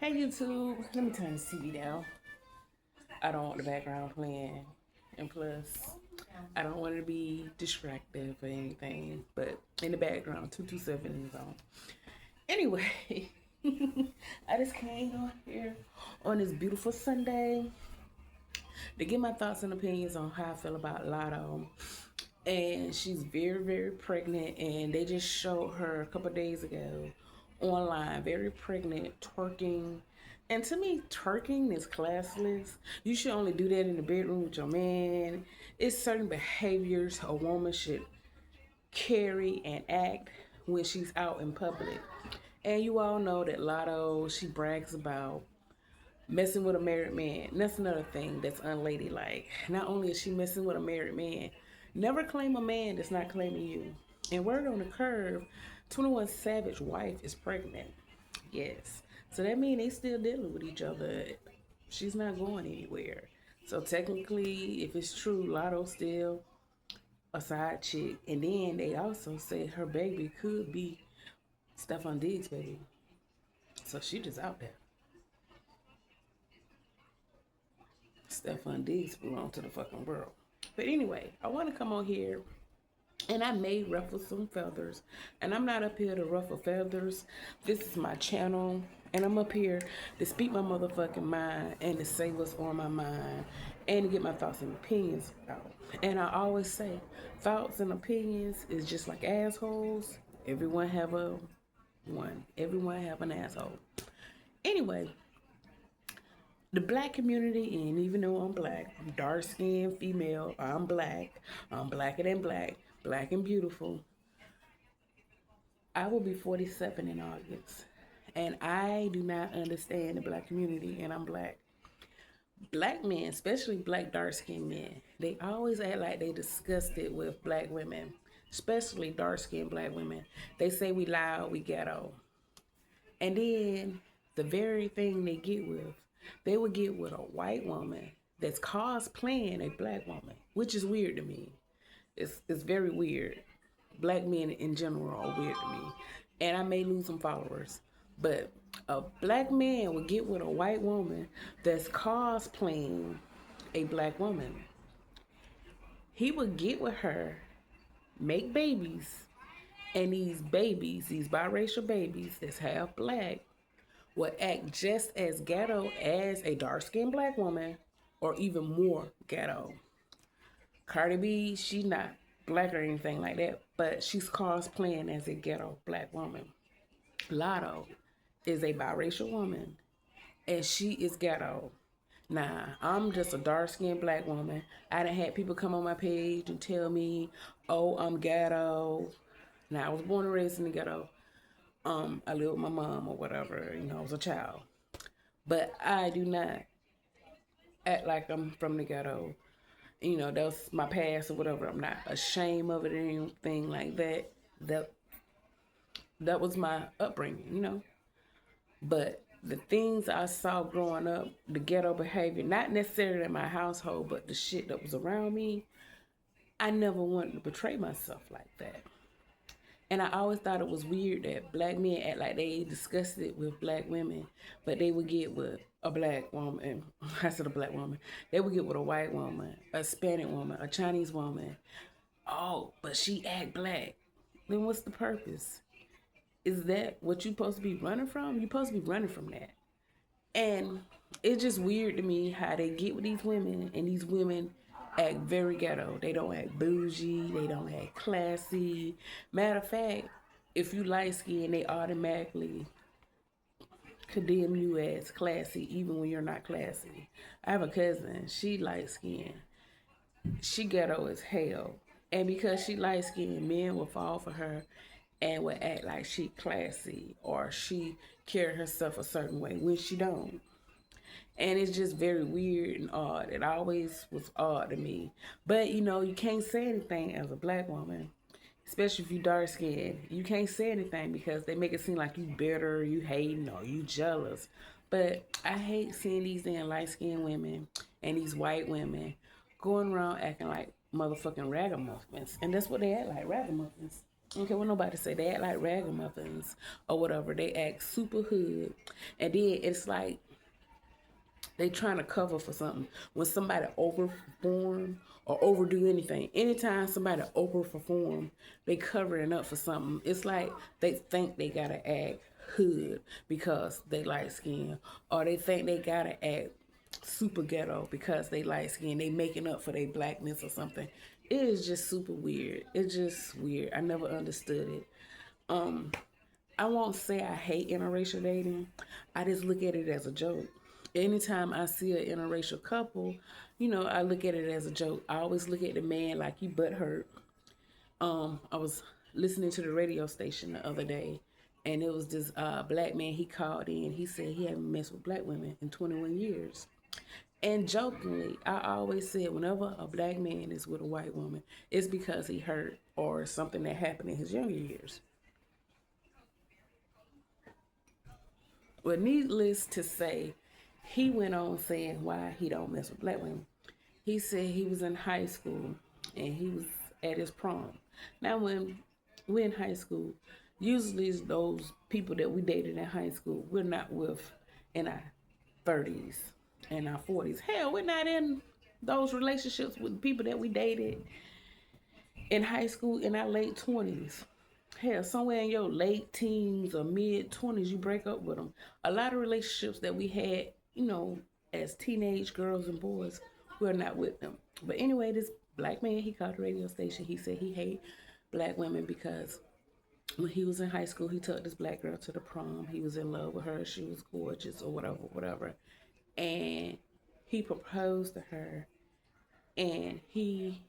Hey YouTube, let me turn the TV down. I don't want the background playing, and plus, I don't want it to be distractive or anything. But in the background, 227 is on. Anyway, I just came on here on this beautiful Sunday to get my thoughts and opinions on how I feel about Lotto. And she's very, very pregnant, and they just showed her a couple days ago online, very pregnant, twerking. And to me, twerking is classless. You should only do that in the bedroom with your man. It's certain behaviors a woman should carry and act when she's out in public. And you all know that Lotto, she brags about messing with a married man. And that's another thing that's unladylike. Not only is she messing with a married man, never claim a man that's not claiming you. And word on the curve, 21 Savage wife is pregnant. Yes. So that means they still dealing with each other. She's not going anywhere. So technically, if it's true, Lotto still a side chick. And then they also said her baby could be Stefan Diggs' baby. So she just out there. Stefan Diggs belong to the fucking world. But anyway, I want to come on here and I may ruffle some feathers. And I'm not up here to ruffle feathers. This is my channel. And I'm up here to speak my motherfucking mind and to say what's on my mind and to get my thoughts and opinions out. And I always say, thoughts and opinions is just like assholes. Everyone have a one. Everyone have an asshole. Anyway, the black community, and even though I'm black, I'm dark skinned female, I'm blacker than black and beautiful. I will be 47 in August. And I do not understand the black community, and I'm black. Black men, especially black dark skinned men, they always act like they disgusted with black women, especially dark skinned black women. They say we loud, we ghetto. And then the very thing they would get with a white woman that's cosplaying a black woman, which is weird to me. It's very weird. Black men in general are weird to me. And I may lose some followers. But a black man would get with a white woman that's cosplaying a black woman. He would get with her, make babies, and these babies, these biracial babies that's half black, will act just as ghetto as a dark-skinned black woman, or even more ghetto. Cardi B, she's not black or anything like that, but she's cosplaying as a ghetto black woman. Lotto is a biracial woman, and she is ghetto. Nah, I'm just a dark-skinned black woman. I done had people come on my page and tell me, oh, I'm ghetto. Now, I was born and raised in the ghetto. I live with my mom or whatever, I was a child. But I do not act like I'm from the ghetto. That's my past or whatever. I'm not ashamed of it or anything like that. That was my upbringing. But the things I saw growing up, the ghetto behavior, not necessarily in my household, but the shit that was around me, I never wanted to portray myself like that. And I always thought it was weird that black men act like they disgusted with black women, but they would get with a black woman. I said a black woman. They would get with a white woman, a Hispanic woman, a Chinese woman. Oh, but she act black. Then what's the purpose? Is that what you supposed to be running from? You're supposed to be running from that. And it's just weird to me how they get with these women, and these women act very ghetto. They don't act bougie. They don't act classy. Matter of fact, if you light skinned, they automatically condemn you as classy, even when you're not classy. I have a cousin. She light skinned. She ghetto as hell. And because she light skinned, men will fall for her and would act like she classy or she carry herself a certain way when she don't. And it's just very weird and odd. It always was odd to me. But you can't say anything as a black woman, especially if you dark skinned. You can't say anything because they make it seem like you bitter, you hating, or you jealous. But I hate seeing these damn light skinned women and these white women going around acting like motherfucking ragamuffins. And that's what they act like, ragamuffins. Okay, well, nobody say they act like ragamuffins or whatever. They act super hood. And then it's like they trying to cover for something. When somebody overperform or overdo anything, anytime somebody overperform, they covering up for something. It's like they think they gotta act hood because they light skin, or they think they gotta act super ghetto because they light skin. They making up for their blackness or something. It is just super weird. It's just weird. I never understood it. Um, I won't say I hate interracial dating. I just look at it as a joke. Anytime I see an interracial couple, I look at it as a joke. I always look at the man like he butthurt. I was listening to the radio station the other day, and it was this black man. He called in. He said he hadn't messed with black women in 21 years. And jokingly, I always said whenever a black man is with a white woman, it's because he hurt or something that happened in his younger years. Well, needless to say, he went on saying why he don't mess with black women. He said he was in high school and he was at his prom. Now, when we're in high school, usually those people that we dated in high school, we're not with in our 30s and our 40s. Hell, we're not in those relationships with people that we dated in high school in our late 20s. Hell, somewhere in your late teens or mid 20s, you break up with them. A lot of relationships that we had, as teenage girls and boys, we're not with them. But anyway, this black man, he called the radio station. He said he hate black women because when he was in high school, he took this black girl to the prom. He was in love with her. She was gorgeous or whatever, whatever. And he proposed to her. And he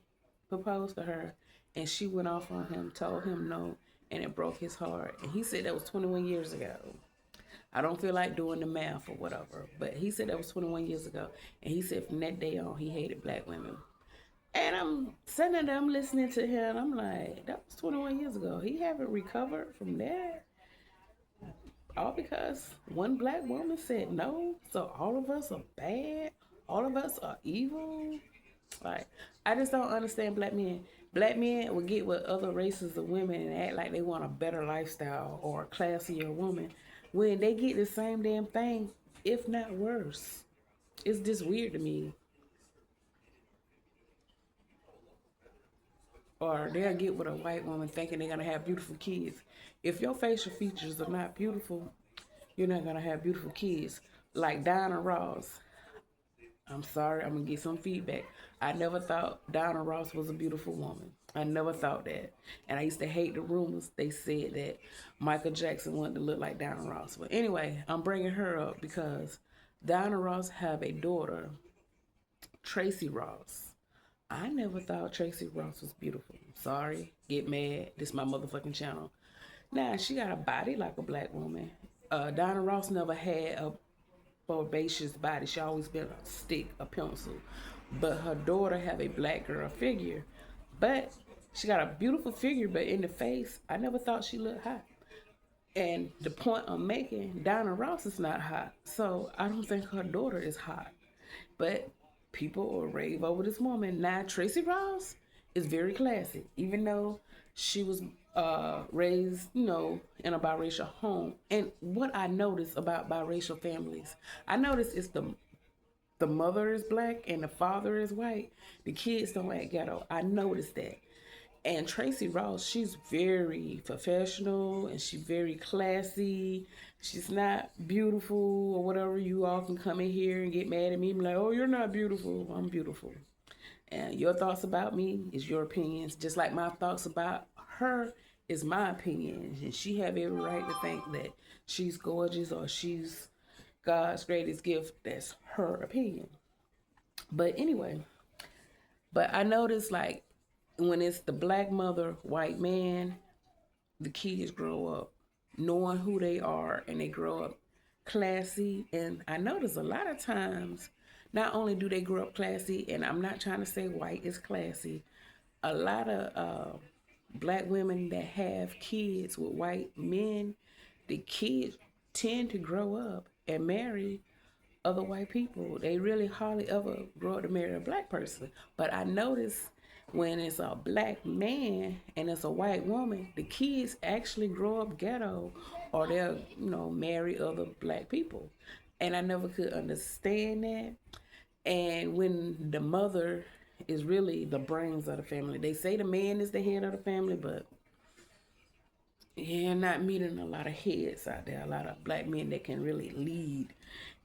proposed to her. And she went off on him, told him no, and it broke his heart. And he said that was 21 years ago. I don't feel like doing the math or whatever, but he said that was 21 years ago. And he said from that day on, he hated black women. And I'm sitting there, I'm listening to him, and I'm like, that was 21 years ago. He haven't recovered from that. All because one black woman said no. So all of us are bad. All of us are evil. Like, I just don't understand black men. Black men will get with other races of women and act like they want a better lifestyle or a classier woman when they get the same damn thing, if not worse. It's just weird to me. Or they'll get with a white woman thinking they're gonna have beautiful kids. If your facial features are not beautiful, you're not gonna have beautiful kids. Like Diana Ross. I'm sorry, I'm gonna get some feedback. I never thought Diana Ross was a beautiful woman. I never thought that. And I used to hate the rumors. They said that Michael Jackson wanted to look like Diana Ross. But anyway, I'm bringing her up because Diana Ross have a daughter, Tracy Ross. I never thought Tracy Ross was beautiful. Sorry, get mad. This is my motherfucking channel. Now, she got a body like a black woman. Diana Ross never had a herbaceous body. She always been a stick, a pencil. But her daughter have a black girl figure. But she got a beautiful figure, but in the face, I never thought she looked hot. And the point I'm making, Diana Ross is not hot. So I don't think her daughter is hot. But people will rave over this woman. Now, Tracy Ross is very classy, even though she was raised, in a biracial home. And what I notice about biracial families, I notice it's the mother is black and the father is white. The kids don't act ghetto. I noticed that. And Tracy Ross, she's very professional and she's very classy. She's not beautiful or whatever. You all can come in here and get mad at me and be like, oh, you're not beautiful. I'm beautiful. And your thoughts about me is your opinions. Just like my thoughts about her is my opinion. And she have every right to think that she's gorgeous or she's God's greatest gift. That's her opinion. But anyway, but I noticed like when it's the black mother, white man, the kids grow up knowing who they are and they grow up classy. And I notice a lot of times, not only do they grow up classy, and I'm not trying to say white is classy, a lot of black women that have kids with white men, the kids tend to grow up and marry other white people. They really hardly ever grow up to marry a black person. But I notice When it's a black man and it's a white woman, the kids actually grow up ghetto, or they'll, marry other black people. And I never could understand that. And when the mother is really the brains of the family, they say the man is the head of the family, but yeah, not meeting a lot of heads out there, a lot of black men that can really lead.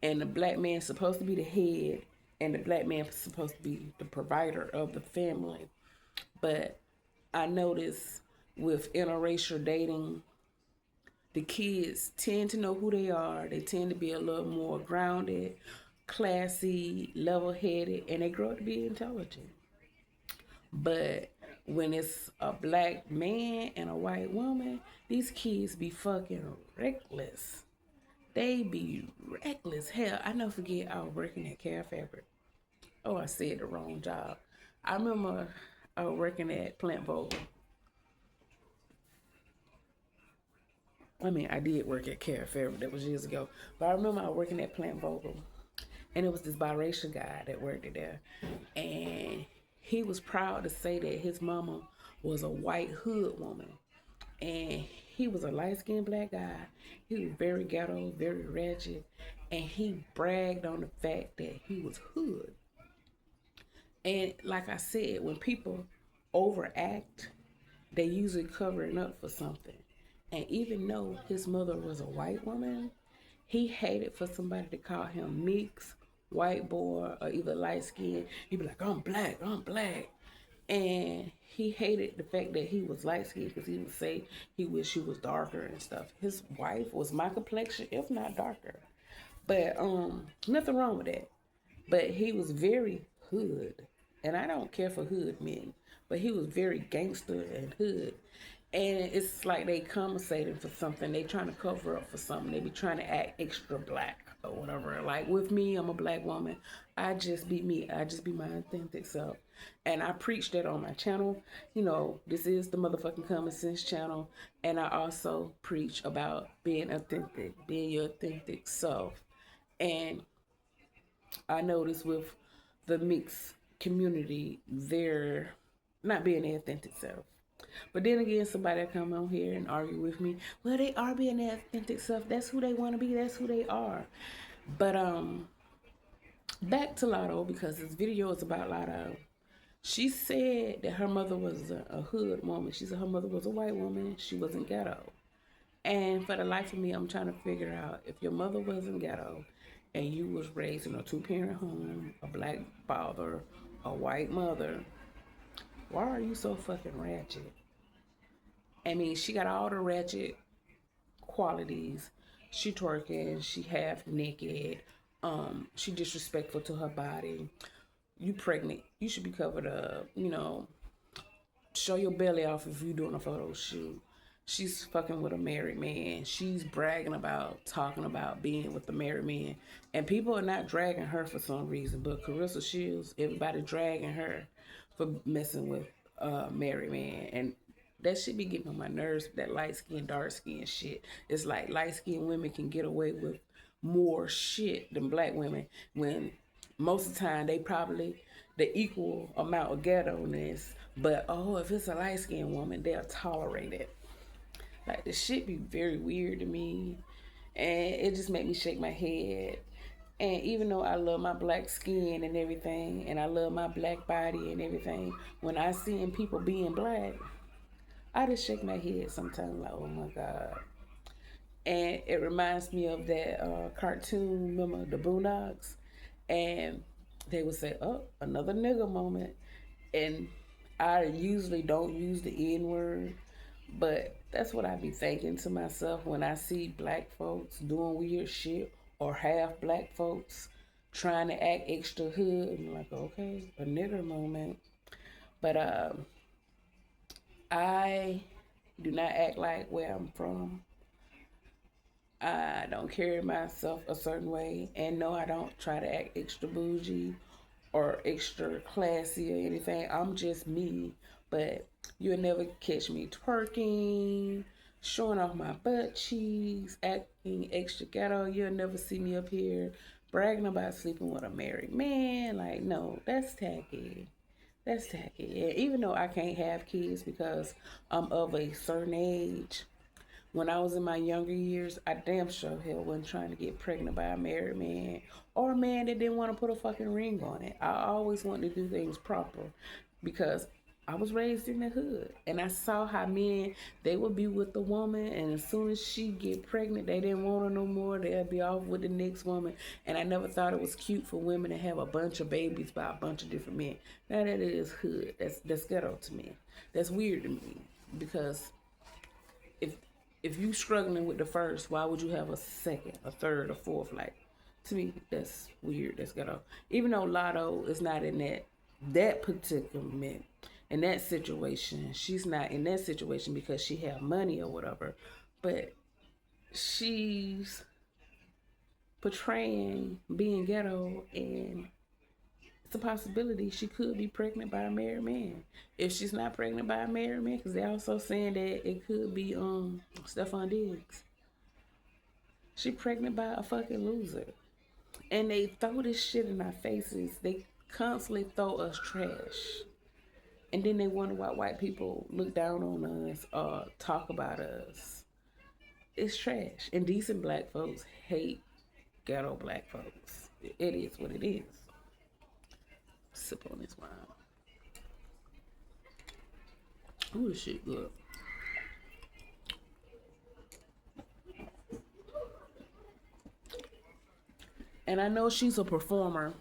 And the black man's supposed to be the head, and the black man's supposed to be the provider of the family. But I notice with interracial dating, the kids tend to know who they are. They tend to be a little more grounded, classy, level headed, and they grow up to be intelligent. But when it's a black man and a white woman, these kids be fucking reckless. They be reckless. Hell, I never forget I was working at Care Fabric. Oh, I said the wrong job. I remember I was working at Plant Vogel. I mean, I did work at Care Fabric. That was years ago. But I remember I was working at Plant Vogel. And it was this biracial guy that worked there. And he was proud to say that his mama was a white hood woman. And he was a light-skinned black guy. He was very ghetto, very ratchet. And he bragged on the fact that he was hood. And like I said, when people overact, they usually covering up for something. And even though his mother was a white woman, he hated for somebody to call him mix, white boy, or either light skin. He'd be like, I'm black, I'm black. And he hated the fact that he was light skinned because he would say he wished he was darker and stuff. His wife was my complexion, if not darker. But nothing wrong with that. But he was very hood. And I don't care for hood men, but he was very gangster and hood. And it's like they compensating for something. They trying to cover up for something. They be trying to act extra black or whatever. Like with me, I'm a black woman. I just be me. I just be my authentic self. And I preach that on my channel. This is the motherfucking Common Sense channel. And I also preach about being authentic, being your authentic self. And I notice with the mixed community, they're not being their authentic self. But then again, somebody come on here and argue with me. Well, they are being their authentic self. That's who they want to be. That's who they are. But back to Lotto, because this video is about Lotto. She said that her mother was a hood woman. She said her mother was a white woman. She wasn't ghetto. And for the life of me, I'm trying to figure out if your mother wasn't ghetto and you was raised in a two-parent home, a black father, a white mother, why are you so fucking ratchet? I mean, she got all the ratchet qualities. She twerking, she half naked, she disrespectful to her body. You pregnant, you should be covered up, show your belly off if you doing a photo shoot. She's fucking with a married man. She's bragging about, talking about being with the married man. And people are not dragging her for some reason, but Carissa Shields, everybody dragging her for messing with a married man. And that shit be getting on my nerves, that light skin, dark skin shit. It's like light skinned women can get away with more shit than black women when most of the time they probably the equal amount of ghetto-ness. But if it's a light skinned woman, they'll tolerate it. Like, the shit be very weird to me. And it just make me shake my head. And even though I love my black skin and everything, and I love my black body and everything, when I see people being black, I just shake my head sometimes like, oh my God. And it reminds me of that cartoon, remember, the Boondocks? And they would say, oh, another nigga moment. And I usually don't use the N-word, but that's what I be thinking to myself when I see black folks doing weird shit or half black folks trying to act extra hood. And I'm like, okay, a nigger moment. But I do not act like where I'm from. I don't carry myself a certain way. And no, I don't try to act extra bougie or extra classy or anything. I'm just me. But you'll never catch me twerking, showing off my butt cheeks, acting extra ghetto. You'll never see me up here bragging about sleeping with a married man. Like, no, that's tacky. That's tacky. And even though I can't have kids because I'm of a certain age, when I was in my younger years, I damn sure hell wasn't trying to get pregnant by a married man or a man that didn't want to put a fucking ring on it. I always wanted to do things proper because I was raised in the hood and I saw how men, they would be with the woman, and as soon as she get pregnant, they didn't want her no more. They'd be off with the next woman. And I never thought it was cute for women to have a bunch of babies by a bunch of different men. Now that is hood. That's ghetto to me. That's weird to me because if if you struggling with the first, why would you have a second, a third, a fourth? Like, to me, that's weird. That's ghetto. Even though Lotto is not in that predicament, in that situation, she's not in that situation because she have money or whatever, but she's portraying being ghetto, and it's a possibility she could be pregnant by a married man. If she's not pregnant by a married man, because they're also saying that it could be Stephon Diggs. She pregnant by a fucking loser. And they throw this shit in our faces. They constantly throw us trash. And then they wonder why white people look down on us or talk about us. It's trash. And decent black folks hate ghetto black folks. It is what it is. Sip on this wine. Ooh, this shit good. And I know she's a performer,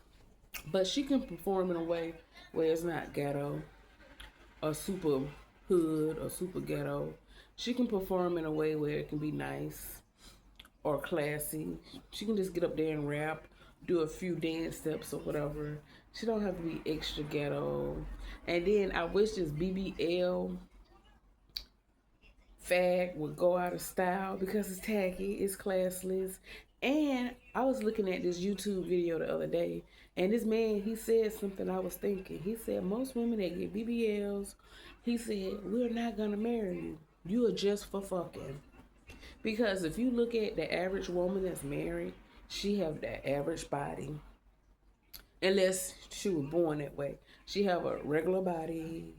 but she can perform in a way where it's not ghetto or super hood or super ghetto. She can perform in a way where it can be nice or classy. She can just get up there and rap, do a few dance steps or whatever. She don't have to be extra ghetto. And then I wish this BBL fag would go out of style because it's tacky, it's classless. And I was looking at this YouTube video the other day, and this man, he said something I was thinking. He said, most women that get BBLs, he said, we're not gonna marry you. You are just for fucking. Because if you look at the average woman that's married, she have the average body. Unless she was born that way. She have a regular body,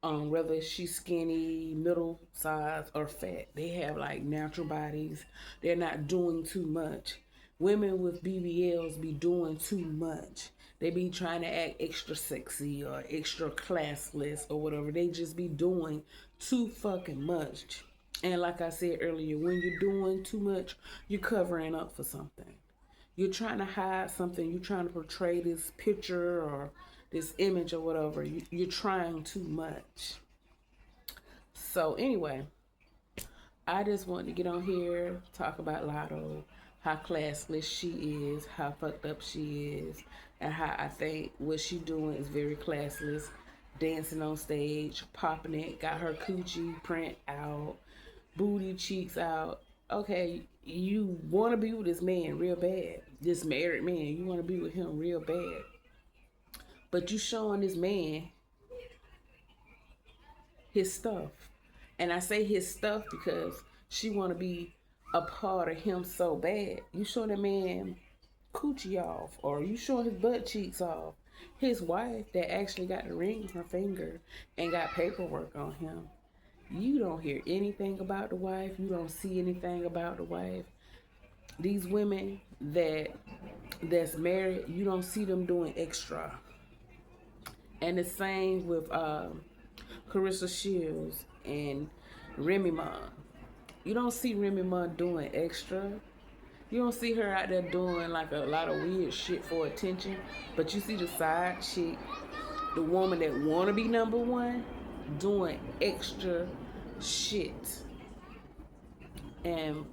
whether she's skinny, middle size, or fat. They have like natural bodies. They're not doing too much. Women with BBLs be doing too much. They be trying to act extra sexy or extra classless or whatever. They just be doing too fucking much. And like I said earlier, when you're doing too much, you're covering up for something. You're trying to hide something. You're trying to portray this picture or this image or whatever. You're trying too much. So anyway, I just wanted to get on here, talk about Lotto, how classless she is, how fucked up she is, and how I think what she doing is very classless. Dancing on stage, popping it, got her coochie print out, booty cheeks out. Okay, you want to be with this man real bad, this married man. You want to be with him real bad, but you showing this man his stuff. And I say his stuff because she want to be a part of him so bad. You showing that man coochie off, or you showing his butt cheeks off. His wife that actually got the ring on her finger and got paperwork on him. You don't hear anything about the wife. You don't see anything about the wife. These women that's married, you don't see them doing extra. And the same with Carissa Shields and Remy Ma. You don't see Remy Ma doing extra. You don't see her out there doing like a lot of weird shit for attention. But you see the side chick, the woman that wanna be number one, doing extra shit. And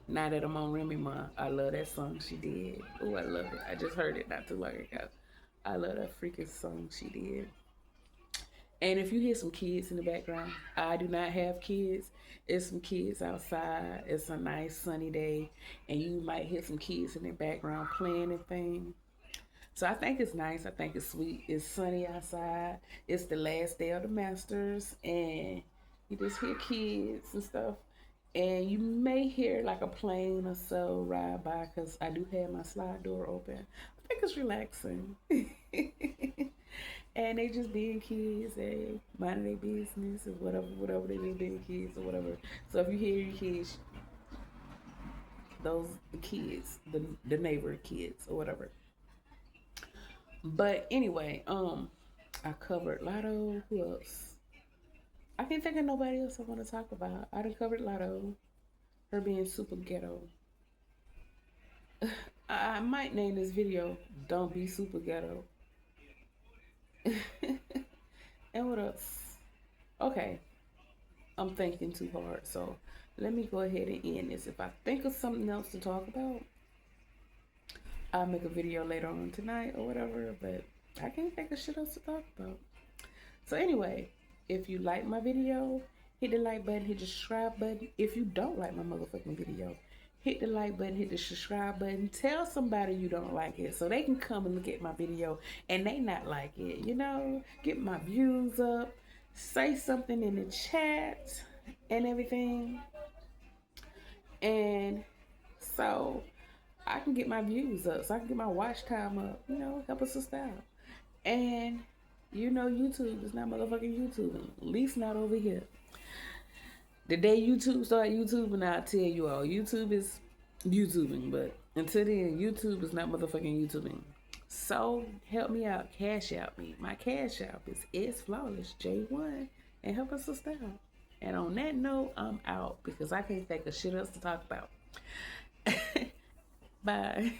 now that I'm on Remy Ma, I love that song she did. Oh, I love it. I just heard it not too long ago. I love that freaking song she did. And if you hear some kids in the background, I do not have kids. It's some kids outside. It's a nice sunny day, and you might hear some kids in the background playing and things. So I think it's nice. I think it's sweet. It's sunny outside. It's the last day of the Masters, and you just hear kids and stuff. And you may hear like a plane or so ride by because I do have my slide door open. I think it's relaxing. And they just being kids, they minding their business or whatever, whatever, they just being kids or whatever. So if you hear your kids, those the kids, the neighbor kids or whatever. But anyway, I covered Lotto. Who else? I can't think of nobody else I want to talk about. I done covered Lotto. Her being super ghetto. I might name this video "Don't Be Super Ghetto." And what else? Okay, I'm thinking too hard, so let me go ahead and end this. If I think of something else to talk about, I'll make a video later on tonight or whatever. But I can't think of shit else to talk about. So anyway, if you like my video, hit the like button, hit the subscribe button. If you don't like my motherfucking video, hit the like button, hit the subscribe button. Tell somebody you don't like it so they can come and look at my video and they not like it. You know, get my views up, say something in the chat and everything. And so I can get my views up, so I can get my watch time up, you know, help us sister out. And you know, YouTube is not motherfucking YouTubing, at least not over here. The day YouTube start YouTubing, I'll tell you all, YouTube is YouTubing, but until then, YouTube is not motherfucking YouTubing. So help me out, cash out me. My cash out is Flawless J1, and help us sister out. And on that note, I'm out because I can't think of shit else to talk about. Bye.